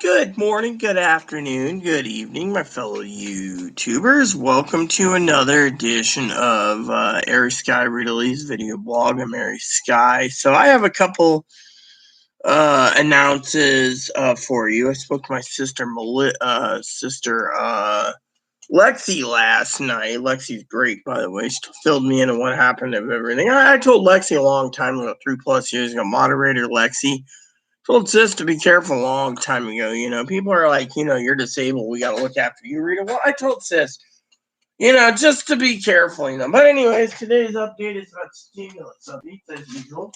Good morning, good afternoon, good evening, my fellow YouTubers. Welcome to another edition of Airy Sky Ridley's video blog. I'm Airy Sky. So I have a couple announces for you. I spoke to my sister Lexi last night. Lexi's great, by the way. She filled me in on what happened of everything. I told Lexi a long time ago, 3+ years ago, moderator Lexi. Told sis to be careful a long time ago. People are like, you're disabled. We got to look after you, Rita. Well, I told sis, just to be careful, But anyways, today's update is about stimulus updates as usual.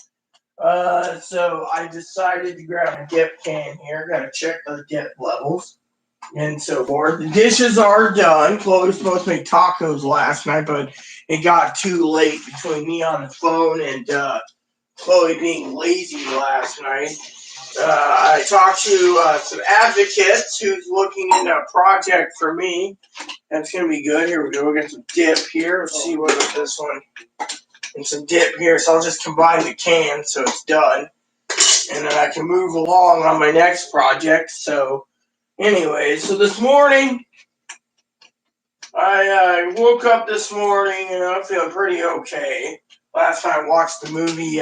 So I decided to grab a dip can here. Got to check the dip levels and so forth. The dishes are done. Chloe was supposed to make tacos last night, but it got too late between me on the phone and Chloe being lazy last night. I talked to some advocates who's looking into a project for me. That's going to be good. Here we go. We'll get some dip here. Let's see what is this one. And some dip here. So I'll just combine the cans so it's done. And then I can move along on my next project. So anyway, so this morning, I woke up this morning and I'm feeling pretty okay. Last time I watched the movie,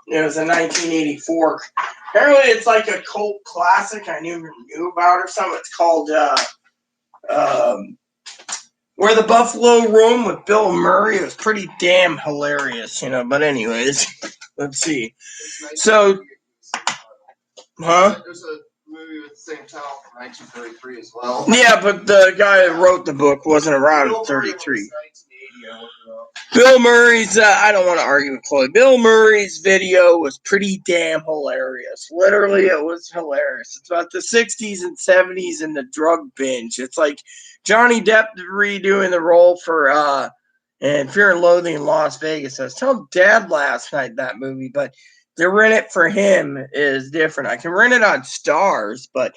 it was a 1984. Apparently, it's like a cult classic I never knew about or something. It's called Where the Buffalo Roam with Bill Murray. It was pretty damn hilarious, But anyways, let's see. So, huh? There's a movie with the same title from 1933 as well. Yeah, but the guy that wrote the book wasn't around in 33. Bill Murray's, I don't want to argue with Chloe. Bill Murray's video was pretty damn hilarious. Literally, it was hilarious. It's about the 60s and 70s and the drug binge. It's like Johnny Depp redoing the role for and Fear and Loathing in Las Vegas. I was telling Dad last night that movie, but to rent it for him is different. I can rent it on Stars, but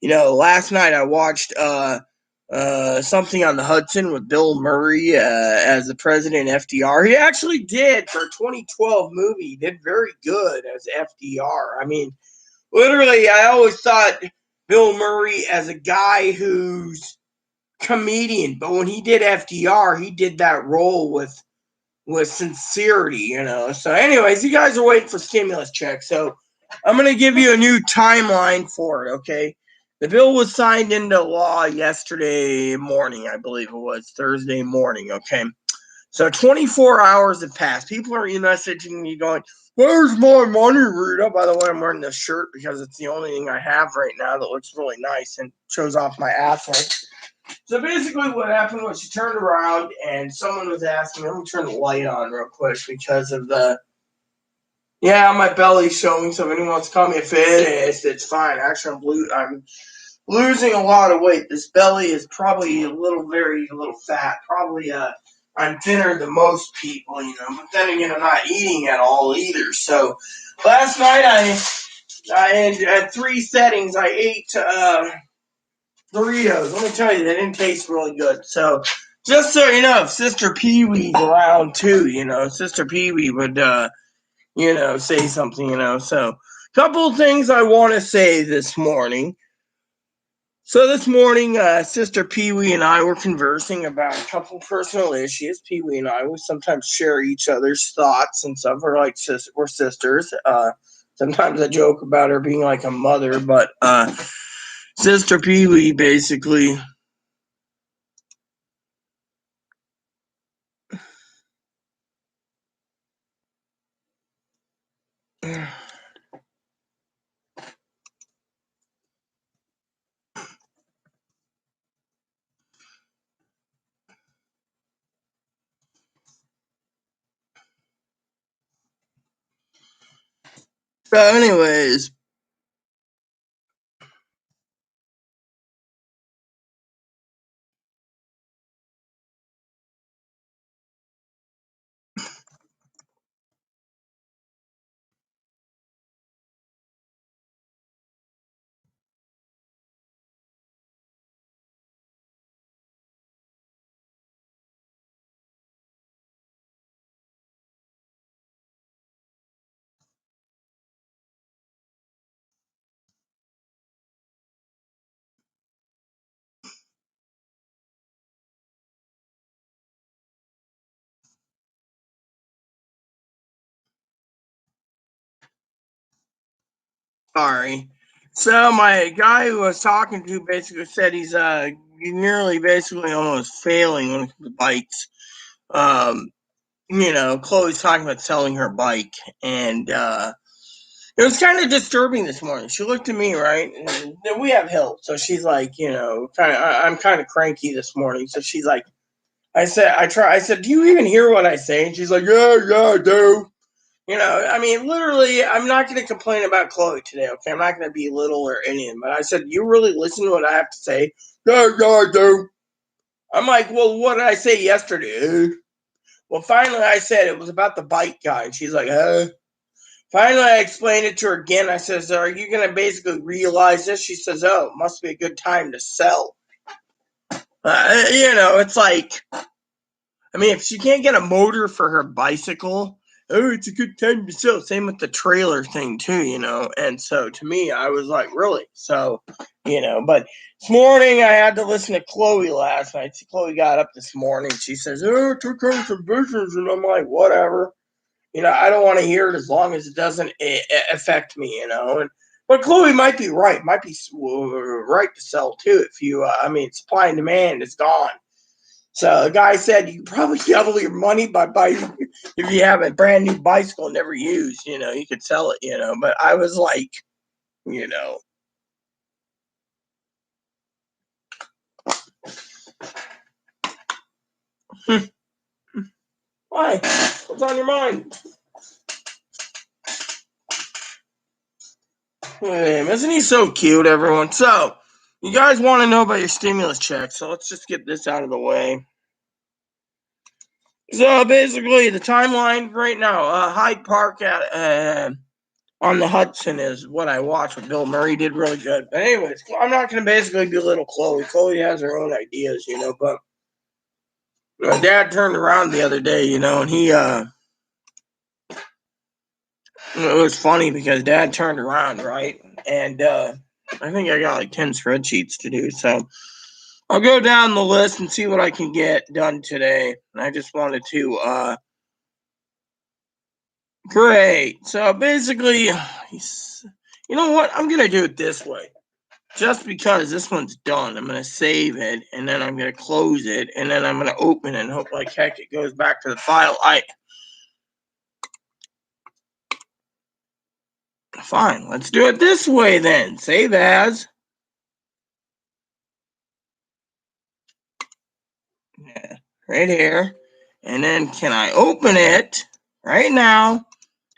last night I watched something on the Hudson with Bill Murray as the president FDR. He actually did for a 2012 movie. He did very good as FDR. I mean, literally, I always thought Bill Murray as a guy who's comedian, but when he did FDR, he did that role with sincerity, So, anyways, you guys are waiting for stimulus checks, so I'm gonna give you a new timeline for it. Okay. The bill was signed into law yesterday morning, I believe it was Thursday morning. Okay. So 24 hours have passed. People are messaging me going, "Where's my money, Rita?" By the way, I'm wearing this shirt because it's the only thing I have right now that looks really nice and shows off my asshole. So basically what happened was she turned around and someone was asking, let me turn the light on real quick because of my belly's showing, so if anyone wants to call me a fit, it's fine. Actually, I'm losing a lot of weight. This belly is probably very fat. Probably, I'm thinner than most people, but then again, I'm not eating at all either. So last night I had 3 settings. I ate, Doritos. Let me tell you, they didn't taste really good. So, just so you know, if Sister Pee Wee's around too, Sister Pee Wee would, say something, So, couple things I want to say this morning. So this morning, Sister Pee Wee and I were conversing about a couple personal issues. Pee Wee and I, we sometimes share each other's thoughts and stuff. We're sisters. Sometimes I joke about her being like a mother, but Sister Pee Wee basically So anyways, Sorry. So my guy who I was talking to basically said he's nearly basically almost failing when it comes to bikes. Chloe's talking about selling her bike, and it was kind of disturbing this morning. She looked at me, right? And we have hills, so she's like, I'm kind of cranky this morning. So she's like, I said, do you even hear what I say? And she's like, yeah, I do. Literally, I'm not going to complain about Chloe today, okay? I'm not going to be little or anything. But I said, you really listen to what I have to say? Yeah, I do. I'm like, well, what did I say yesterday? Well, finally, I said it was about the bike guy. And she's like, Finally, I explained it to her again. I says, are you going to basically realize this? She says, oh, it must be a good time to sell. It's like, if she can't get a motor for her bicycle, oh, it's a good time to sell. Same with the trailer thing too, And so to me, I was like, really? So, but this morning I had to listen to Chloe last night. Chloe got up this morning. She says, oh, it took care of some business. And I'm like, whatever. I don't want to hear it as long as it doesn't affect me, but Chloe might be right. Might be right to sell too. If you, supply and demand is gone. So the guy said you probably double your money by buying if you have a brand new bicycle never used. You could sell it. But I was like, why? What's on your mind? Isn't he so cute, everyone? So, you guys want to know about your stimulus check, so let's just get this out of the way. So, basically, the timeline right now, Hyde Park on the Hudson is what I watched with Bill Murray. Did really good. But anyways, I'm not going to basically belittle Chloe. Chloe has her own ideas, but my dad turned around the other day, and he, it was funny because Dad turned around, right? And I think I got like 10 spreadsheets to do. So I'll go down the list and see what I can get done today. And I just wanted to, great. So basically, you know what? I'm going to do it this way. Just because this one's done, I'm going to save it, and then I'm going to close it, and then I'm going to open it and hope like heck it goes back to the file. Fine, let's do it this way then. Save as. Yeah, right here. And then can I open it right now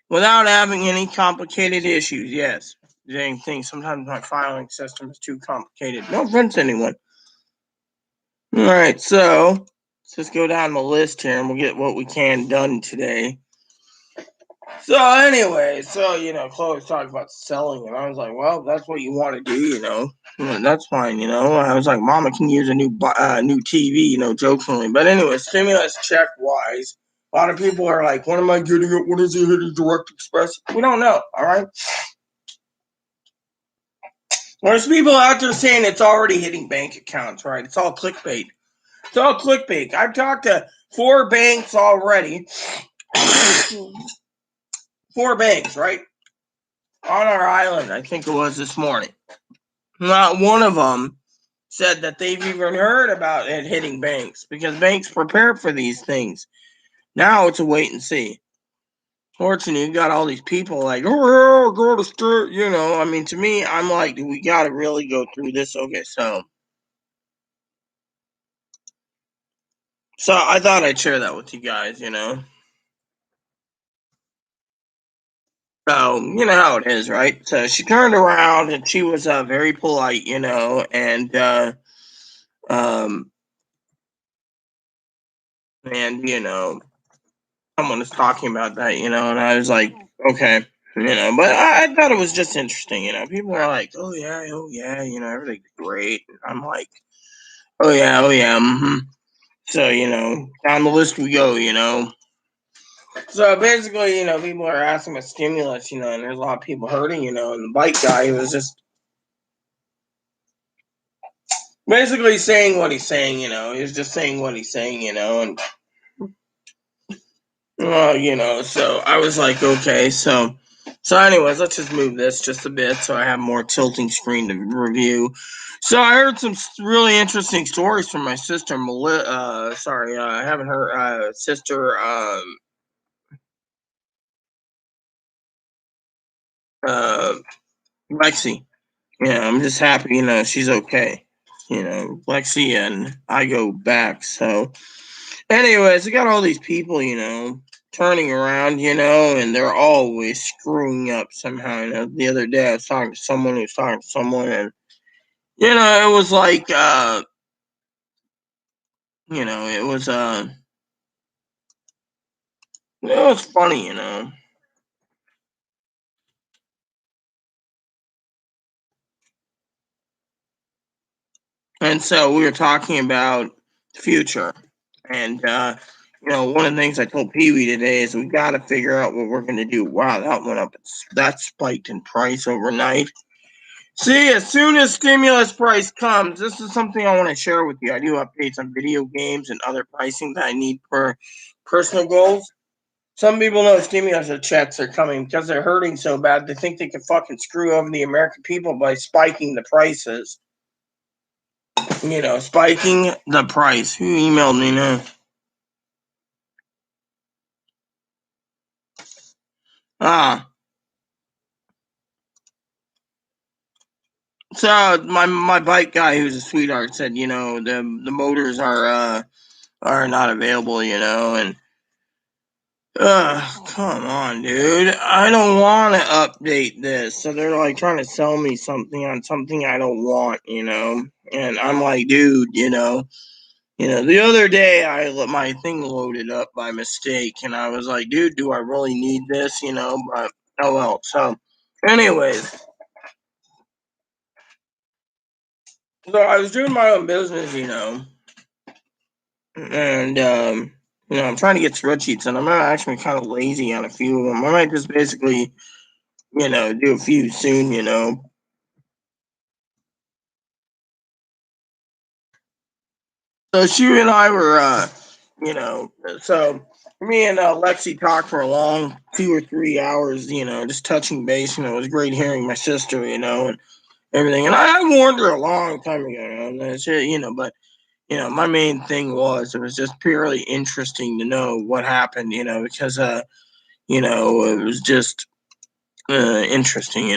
without having any complicated issues? Yes. Dang thing. Sometimes my filing system is too complicated. No offense to anyone. All right, so let's just go down the list here and we'll get what we can done today. So anyway, Chloe's talking about selling, and I was like, well, that's what you want to do, that's fine, I was like, Mama can use a new TV, jokingly. But anyway, stimulus check wise, a lot of people are like, when am I getting it? When is it hitting Direct Express? We don't know, all right? There's people out there saying it's already hitting bank accounts, right? It's all clickbait. It's all clickbait. I've talked to 4 banks already. 4 banks, right? On our island, I think it was this morning. Not one of them said that they've even heard about it hitting banks because banks prepare for these things. Now it's a wait and see. Fortunately, you got all these people like, oh, go to street, to me, I'm like, we got to really go through this. Okay, so I thought I'd share that with you guys, So, you know how it is, right? So she turned around and she was very polite, and someone was talking about that, and I was like, okay, but I thought it was just interesting, people are like, oh yeah, everything's great. And I'm like, oh yeah, mm-hmm. So, down the list we go, So basically, people are asking about stimulus, and there's a lot of people hurting, and the bike guy was just basically saying what he's saying, he was just saying what he's saying, and so I was like, okay, so So anyways, let's just move this just a bit so I have more tilting screen to review. So I heard some really interesting stories from my sister, I haven't heard, sister, Lexi. Yeah, I'm just happy, she's okay. Lexi and I go back. So anyways, I got all these people, turning around, and they're always screwing up somehow. The other day I was talking to someone who was talking to someone, and it was like, it was it was funny. And so we were talking about the future, and one of the things I told Pee Wee today is we got to figure out what we're going to do. Wow, that went up. That spiked in price overnight. See, as soon as stimulus price comes, this is something I want to share with you. I do updates on video games and other pricing that I need for personal goals. Some people know stimulus checks are coming because they're hurting so bad. They think they can fucking screw over the American people by spiking the prices. Spiking the price. Who emailed me now? Ah, so my bike guy, who's a sweetheart, said the motors are not available, and come on, dude. I don't want to update this. So they're like trying to sell me something on something I don't want. And I'm like, dude, the other day I let my thing loaded up by mistake, and I was like, dude, do I really need this? But oh well. So, anyways, so I was doing my own business, and I'm trying to get spreadsheets, and I'm actually kind of lazy on a few of them. I might just basically, do a few soon. So she and I were, so me and Lexi talked for a long 2 or 3 hours, just touching base. It was great hearing my sister, and everything. And I warned her a long time ago, and that's it, but, my main thing was it was just purely interesting to know what happened, because, it was just interesting.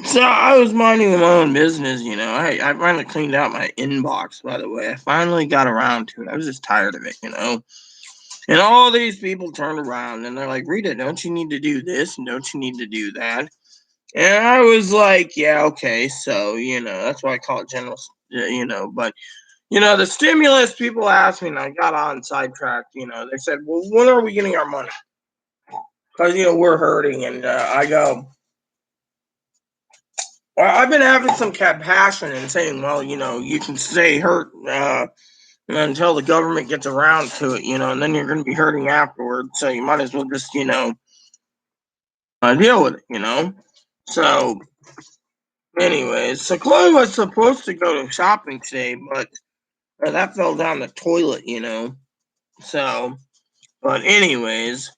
So I was minding my own business. I finally cleaned out my inbox, by the way. I finally got around to it. I was just tired of it. And all these people turned around and they're like, Rita, don't you need to do this? And don't you need to do that? And I was like, yeah, okay. So, that's why I call it general, but, the stimulus people asked me and I got on sidetracked. They said, well, when are we getting our money? Because, we're hurting. And I go, well, I've been having some compassion and saying, well, you can stay hurt until the government gets around to it, and then you're going to be hurting afterwards. So you might as well just, deal with it. So, anyways, so Chloe was supposed to go to shopping today, but that fell down the toilet. So, but anyways,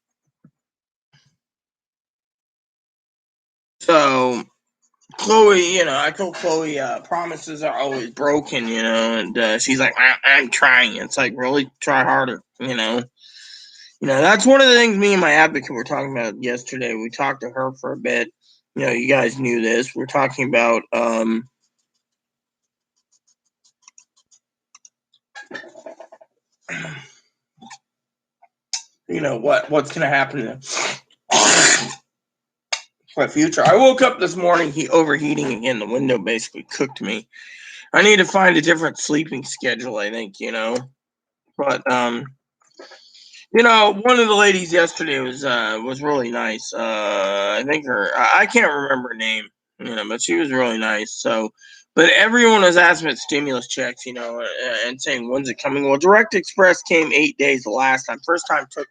so Chloe, I told Chloe, promises are always broken, and she's like, I'm trying. It's like, really try harder. That's one of the things me and my advocate were talking about yesterday. We talked to her for a bit. You guys knew this. We're talking about, what's going to happen for the future. I woke up this morning, overheating again. The window basically cooked me. I need to find a different sleeping schedule, I think. But, one of the ladies yesterday was really nice. I think I can't remember her name, but she was really nice. So, but everyone was asking about stimulus checks, and saying when's it coming. Well, Direct Express came 8 days the last time. First time took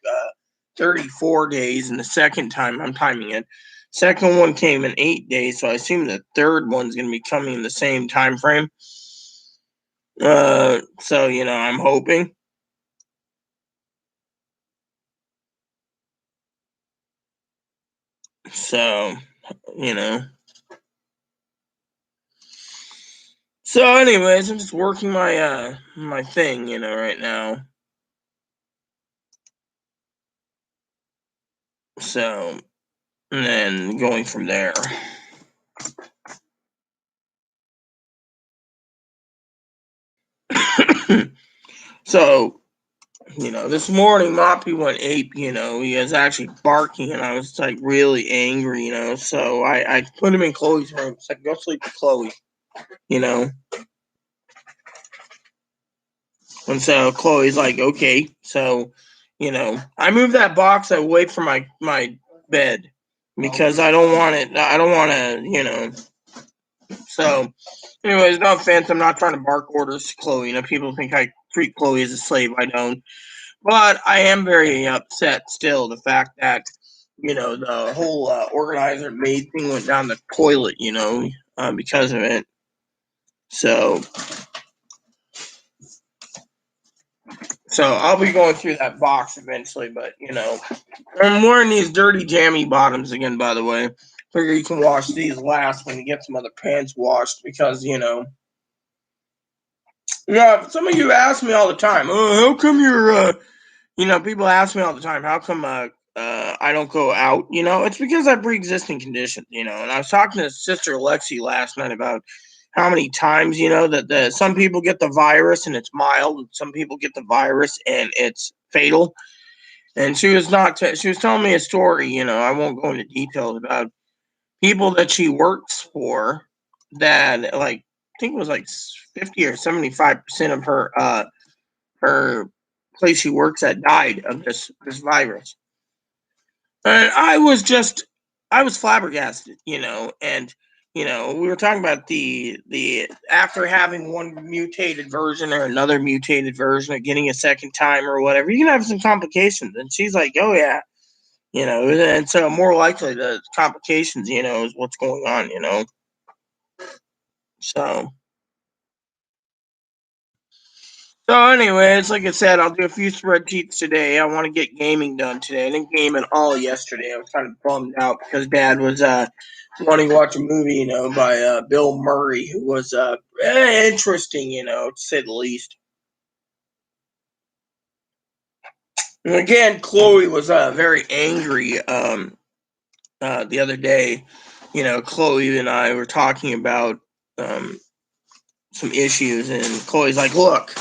34 days, and the second time, I'm timing it, second one came in 8 days, so I assume the third one's going to be coming in the same time frame. So, I'm hoping. So, So anyways, I'm just working my my thing, right now. So, and then going from there. So, this morning Moppy went ape, he was actually barking and I was like really angry, so I put him in Chloe's room. It's like, go sleep with Chloe, And so Chloe's like, okay. So, I moved that box away from my bed because I don't want to, So, anyways, no offense. I'm not trying to bark orders to Chloe. People think I treat Chloe as a slave. I don't. But I am very upset still. The fact that, the whole organizer maid thing went down the toilet, because of it. So I'll be going through that box eventually. But, I'm wearing these dirty jammy bottoms again, by the way. Figure you can wash these last when you get some other pants washed because, yeah, some of you ask me all the time, how come you're, people ask me all the time, how come I don't go out? It's because I have pre-existing conditions, and I was talking to Sister Lexi last night about how many times, that some people get the virus and it's mild, and some people get the virus and it's fatal. And she was she was telling me a story, I won't go into details about people that she works for that like I think it was like 50 or 75% of her place she works at died of this virus. And I was flabbergasted, and we were talking about the after having one mutated version or another mutated version or getting a second time or whatever, you can have some complications. And she's like, oh yeah, and so more likely the complications, is what's going on, So anyways, like I said, I'll do a few spreadsheets today. I want to get gaming done today. I didn't game at all yesterday. I was kind of bummed out because Dad was wanting to watch a movie, by Bill Murray, who was interesting, to say the least. And again, Chloe was very angry the other day. Chloe and I were talking about some issues, and Chloe's like, look,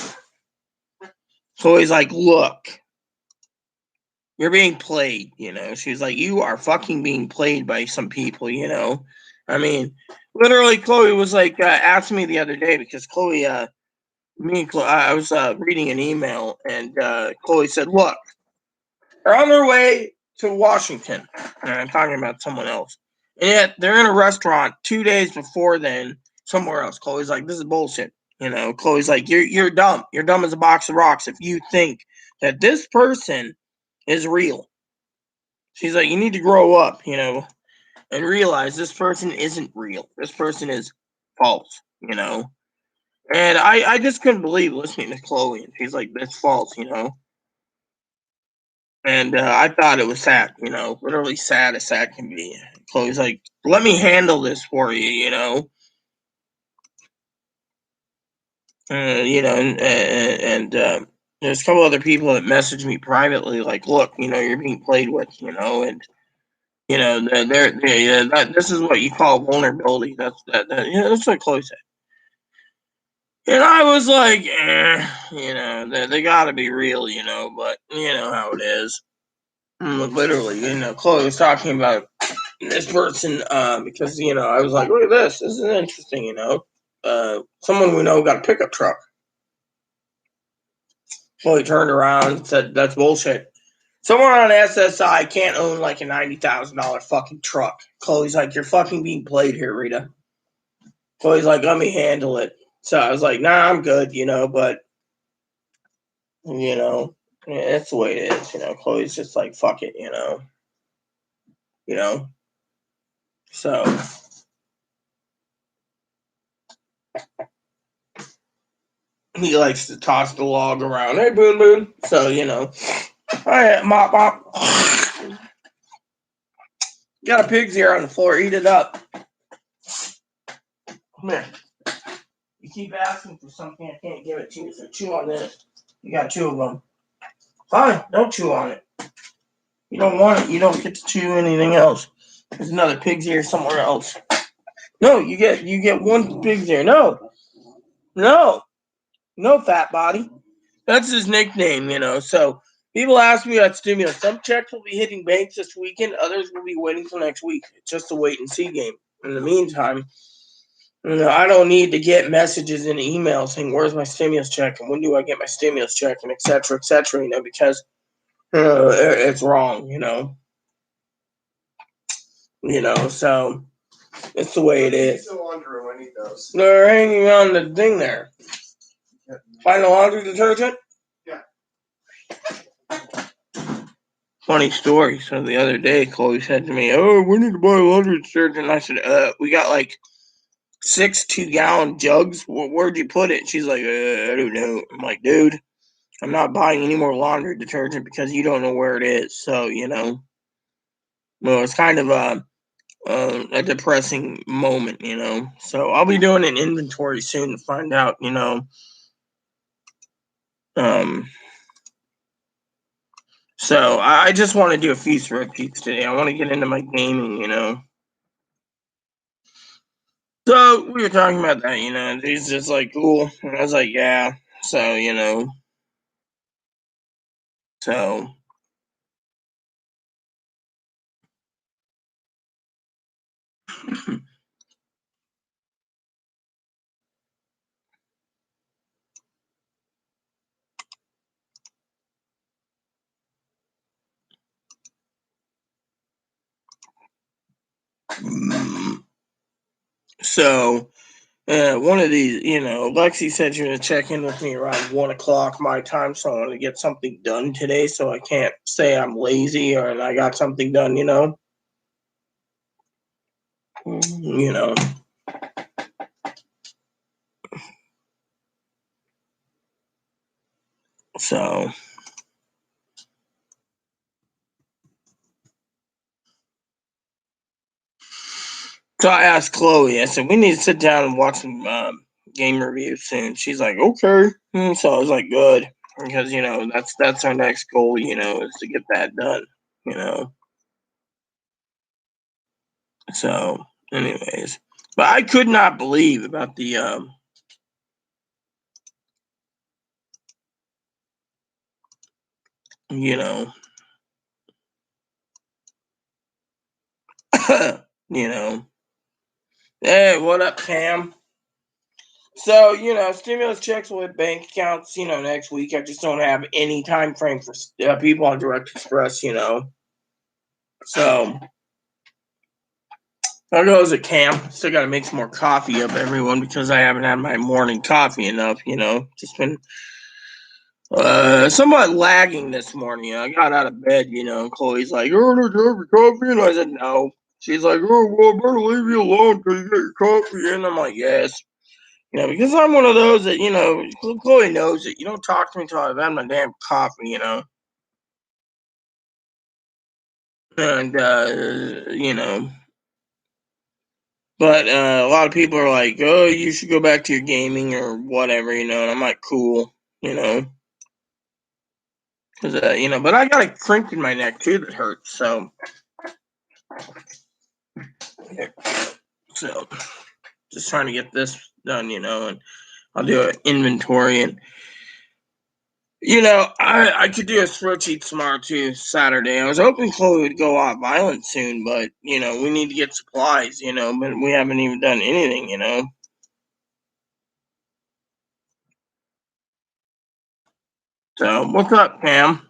you're being played, She's like, you are fucking being played by some people, I mean, literally, Chloe was like, asking me the other day because Chloe, me and Chloe, I was reading an email, and Chloe said, look, they're on their way to Washington. And I'm talking about someone else. And yet they're in a restaurant 2 days before then somewhere else. Chloe's like, this is bullshit. Chloe's like, you're dumb. You're dumb as a box of rocks if you think that this person is real. She's like, you need to grow up, and realize this person isn't real. This person is false, And I just couldn't believe listening to Chloe. And she's like, that's false, And I thought it was sad, literally sad as sad can be. Chloe's like, let me handle this for you, and there's a couple other people that messaged me privately, like, look, you're being played with, and this is what you call vulnerability. That's what Chloe said. And I was like, they gotta be real, but you know how it is. Literally, Chloe was talking about this person because I was like, look at this. This is interesting. Someone we know got a pickup truck. Chloe turned around and said, "That's bullshit. Someone on SSI can't own like a $90,000 fucking truck." Chloe's like, "You're fucking being played here, Rita." Chloe's like, "Let me handle it." So I was like, "Nah, I'm good," but Yeah, that's the way it is, you know. Chloe's just like, fuck it, you know. You know? So he likes to toss the log around. Hey, Boon Boon. So, you know. Alright, mop mop. Got a pig's ear on the floor, eat it up. Come here. You keep asking for something, I can't give it to you, so chew on this. You got 2 of them. Fine, don't chew on it. You don't want it, you don't get to chew anything else. There's another pig's ear somewhere else. No, you get 1 pig's ear. No, no, fat body. That's his nickname, you know. So people ask me about stimulus. Some checks will be hitting banks this weekend. Others will be waiting till next week. It's just a wait and see game. In the meantime, you know, I don't need to get messages and emails saying where's my stimulus check and when do I get my stimulus check and et cetera, et cetera. You know, because it's wrong. You know. So it's the way it is. Still wondering when he does. They're hanging on the thing there. Find the laundry detergent? Yeah. Funny story. So the other day, Chloe said to me, "Oh, we need to buy laundry detergent." And I said, we got like 6 2-gallon jugs. Where'd you put it?" She's like, "I don't know." I'm like, "Dude, I'm not buying any more laundry detergent because you don't know where it is." So, you know, well, it's kind of a depressing moment, you know. So I'll be doing an inventory soon to find out, you know. So I just want to do a feast for repeats today. I want to get into my gaming, you know. So we were talking about that, you know. He's just like, cool. And I was like, yeah. So, you know. So so one of these, you know, Lexi said she was gonna check in with me around 1 o'clock my time, so I want to get something done today, so I can't say I'm lazy or I got something done, you know. You know. So I asked Chloe. I said we need to sit down and watch some game reviews soon. She's like, okay. So I was like, good, because you know that's our next goal. You know, is to get that done. You know. So, anyways, but I could not believe about the you know, you know. Hey, what up, Cam? So, you know, stimulus checks will hit bank accounts, you know, next week. I just don't have any time frame for people on Direct Express, you know. So, there goes a Cam. Still got to make some more coffee up, everyone, because I haven't had my morning coffee enough, you know. Just been somewhat lagging this morning. I got out of bed, you know. Chloe's like, "Oh, did you have your coffee?" And I said, "No." She's like, "Oh, well, I better leave you alone till you get your coffee." And I'm like, "Yes." You know, because I'm one of those that, you know, Chloe knows it. You don't talk to me until I've had my damn coffee, you know. And, you know, but a lot of people are like, oh, you should go back to your gaming or whatever, you know. And I'm like, cool, you know. Cause, you know, but I got a crink in my neck too that hurts. So, so just trying to get this done, you know, and I'll do an inventory and you know, I could do a spreadsheet tomorrow too, Saturday. I was hoping Chloe would go off violent soon, but you know, we need to get supplies, you know, but we haven't even done anything, you know. So what's up, Cam?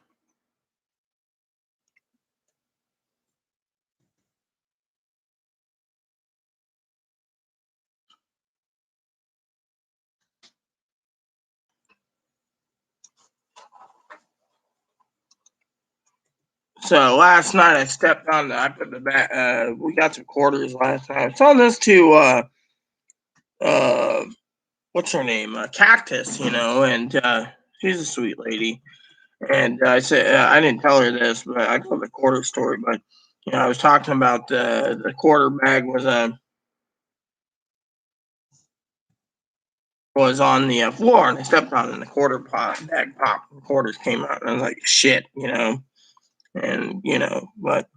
So last night I stepped on. I put the back. We got some quarters last night. I was telling this to what's her name? Cactus, and she's a sweet lady. And I said I didn't tell her this, but I told the quarter story. But I was talking about the quarter bag was on the floor, and I stepped on it, and the bag popped. The quarters came out, and I was like, shit, and but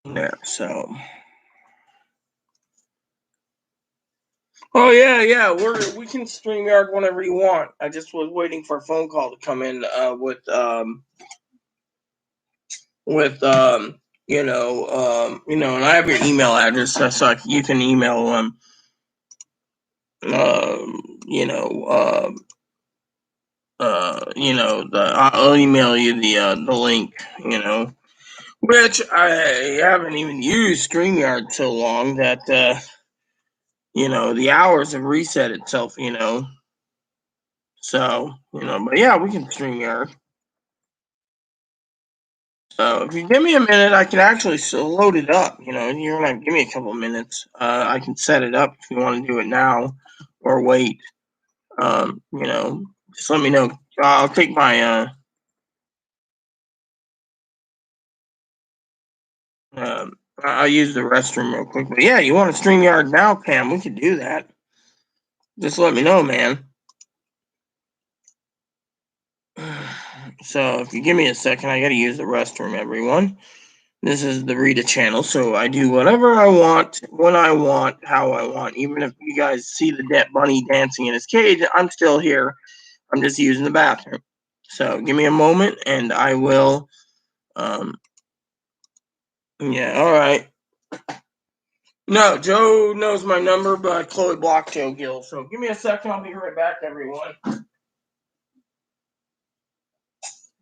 yeah, so. Oh yeah. We can StreamYard whenever you want. I just was waiting for a phone call to come in and I have your email address, so you can email I'll email you the link, which I haven't even used StreamYard so long that the hours have reset itself, so but yeah, we can StreamYard. So if you give me a minute, I can actually load it up. You're gonna give me a couple of minutes. I can set it up if you want to do it now or wait. Just let me know. I'll take my I'll use the restroom real quick. But yeah, you want to StreamYard now, Cam? We could do that. Just let me know, man. So if you give me a second, I gotta use the restroom, everyone. This is the Rita channel, so I do whatever I want, when I want, how I want. Even if you guys see the dead bunny dancing in his cage, I'm still here. I'm just using the bathroom. So give me a moment, and I will. Yeah, all right. No, Joe knows my number, but Chloe blocked Joe Gill. So give me a second. I'll be right back, everyone.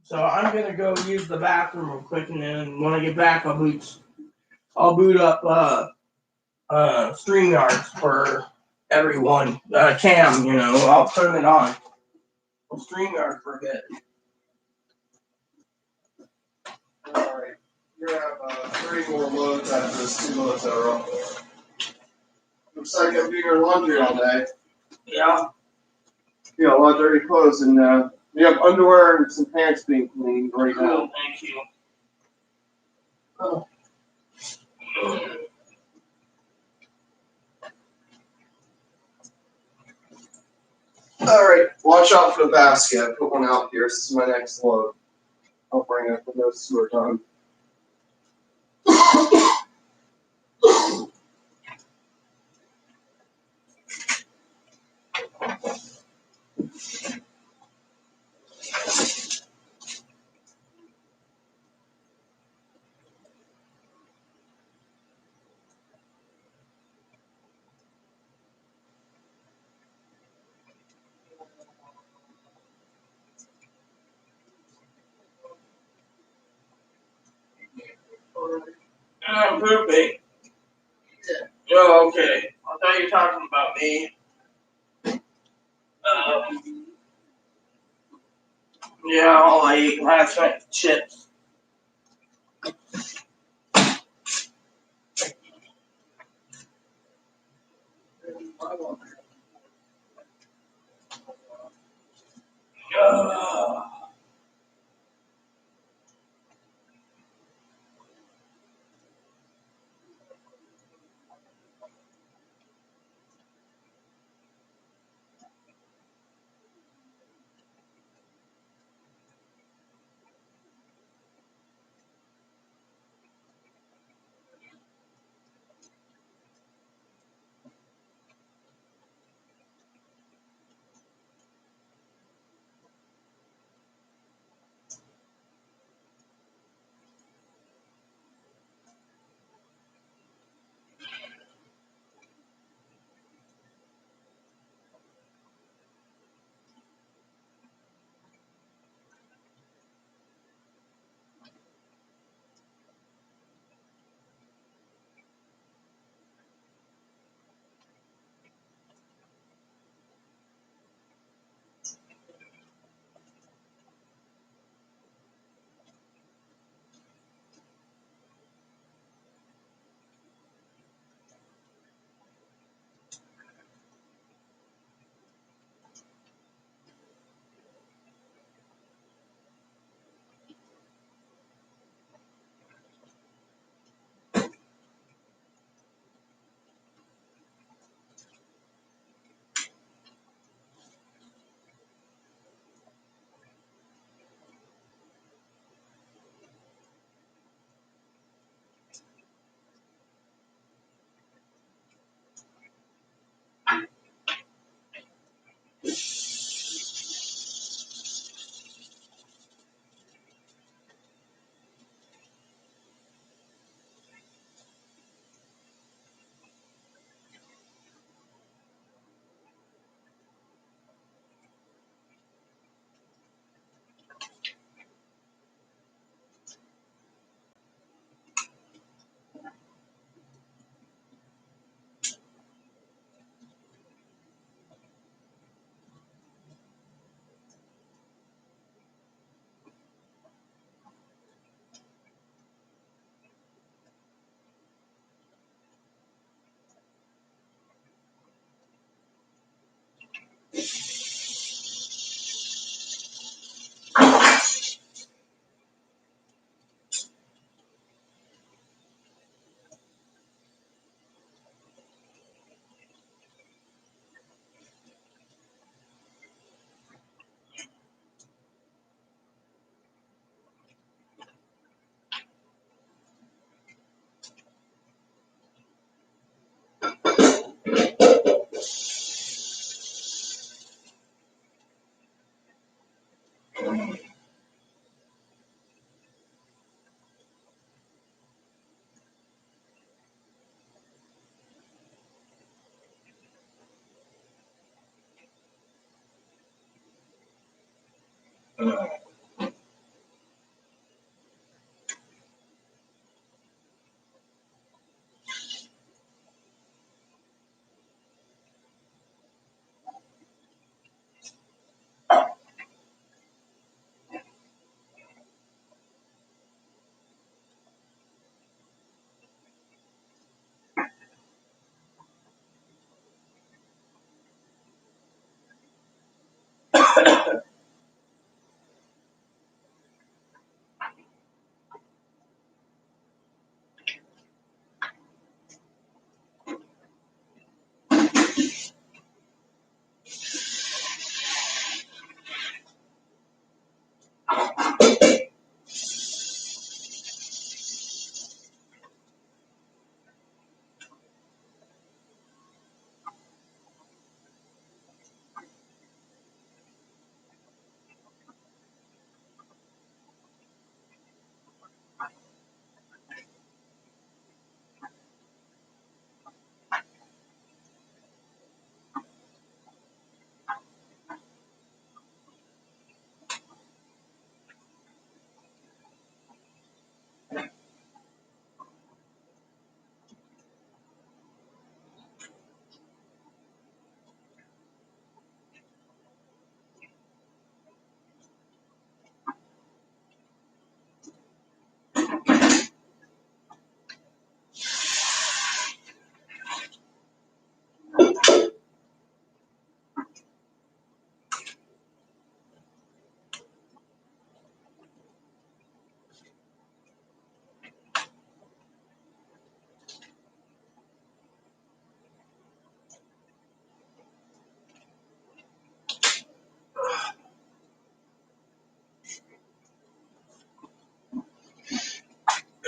So I'm gonna go use the bathroom real quick, and then when I get back, I'll boot up StreamYards for everyone. Cam, I'll turn it on. I'll StreamYard for a bit. Alright. You have 3 more loads after this 2 loads that are up there. Looks like I'm doing your laundry all day. Yeah. You got a lot of dirty clothes, and you have underwear and some pants being cleaned right now. Thank you. Oh. Alright, watch out for the basket. I put one out here. This is my next load. I'll bring it when those 2 are done. I'm pooping. Oh, okay. I thought you were talking about me. Yeah, all I ate last night was chips.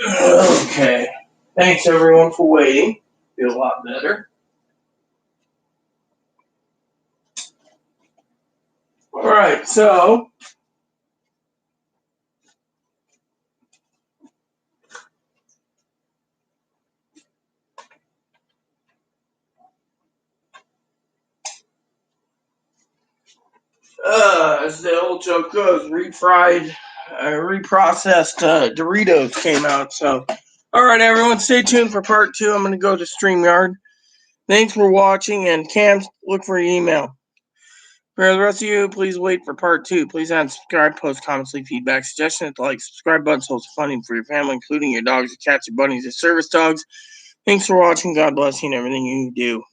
Okay. Thanks everyone for waiting. Feel a lot better. Alright, so as the old joke goes, reprocessed Doritos came out. So, alright everyone, stay tuned for part 2. I'm going to go to StreamYard. Thanks for watching, and Cam, look for your email. For the rest of you, please wait for part 2. Please add, subscribe, post, comments, leave feedback, suggestions, like, subscribe button so it's funding for your family, including your dogs, your cats, your bunnies, your service dogs. Thanks for watching. God bless you and everything you do.